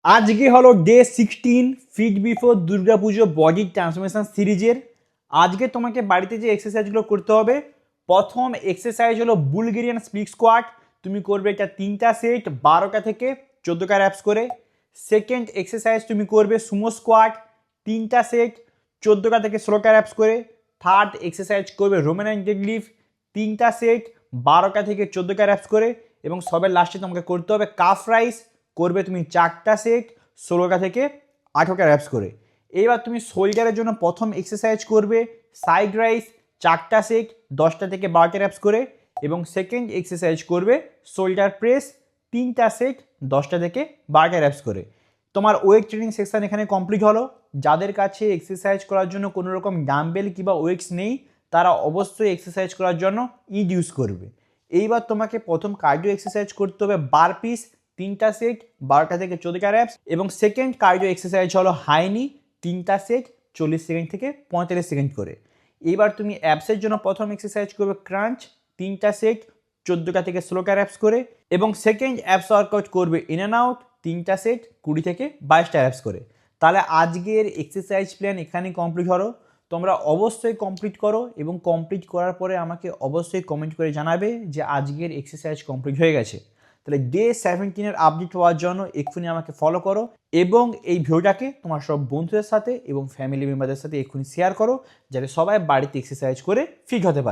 আজকে হলো day 16 fit before Durga Puja body transformation সিরিজের। আজকে তোমাকে বাড়িতে যে এক্সারসাইজগুলো করতে হবে, প্রথম এক্সারসাইজ হলো বুলগেরিয়ান স্প্লিট স্কোয়াট। তুমি করবে এটা 3টা সেট 12টা থেকে 14টা র্যাপস করে। সেকেন্ড এক্সারসাইজ তুমি করবে সুমো স্কোয়াট, 3টা সেট 14টা থেকে 16টা র্যাপস করে। থার্ড এক্সারসাইজ করবে রোমান ডেডলিফট, 3টা সেট 12টা থেকে 14টা র্যাপস করে। এবং সবের লাস্টে তোমাকে করতে হবে কাফ রাইস, করবে তুমি 4টা সেট 16টা থেকে 18টা র্যাপস করে। এবার তুমি শোল্ডারের জন্য প্রথম এক্সারসাইজ করবে সাইড রাইস, 4টা সেট 10টা থেকে 12টা র্যাপস করে। এবং সেকেন্ড এক্সারসাইজ করবে শোল্ডার প্রেস, 3টা সেট 10টা থেকে 12টা র্যাপস করে। তোমার ওয়েট ট্রেনিং সেকশন এখানে কমপ্লিট হলো। যাদের কাছে এক্সারসাইজ করার জন্য কোনো রকম ডাম্বেল কিংবা ওয়েটস নেই, তারা অবশ্যই এক্সারসাইজ করার জন্য ইড ইউজ করবে। এইবার তোমাকে প্রথম কার্ডিও এক্সারসাইজ করতে হবে বার পিস, 3টা সেট 12টা থেকে 14টা র্যাপস। এবং সেকেন্ড কার্ডিও এক্সারসাইজ হলো হাইনি, 3টা সেট 40 সেকেন্ড থেকে 45 সেকেন্ড করে। এবার তুমি অ্যাপসের জন্য প্রথম এক্সারসাইজ করবে ক্রাঞ্চ, 3টা সেট 14টা থেকে 16টা র্যাপস করে। এবং সেকেন্ড অ্যাপস ওয়ার্কআউট করবে ইন অ্যান্ড আউট, 3টা সেট 20 থেকে 22টা র্যাপস করে। তাহলে আজকের এক্সারসাইজ প্ল্যান এখানেই কমপ্লিট হলো। তোমরা অবশ্যই কমপ্লিট করো এবং কমপ্লিট করার পরে আমাকে অবশ্যই কমেন্ট করে জানাবে যে আজকের এক্সারসাইজ কমপ্লিট হয়ে গেছে। তাহলে ডে 17-এর আপডেট হওয়ার জন্য এক্ষুনি আমাকে ফলো করো এবং এই ভিডিওটাকে তোমার সব বন্ধুদের সাথে এবং ফ্যামিলি মেম্বারদের সাথে এক্ষুনি শেয়ার করো, যাতে সবাই বাড়িতে এক্সারসাইজ করে ফিট হতে পারে।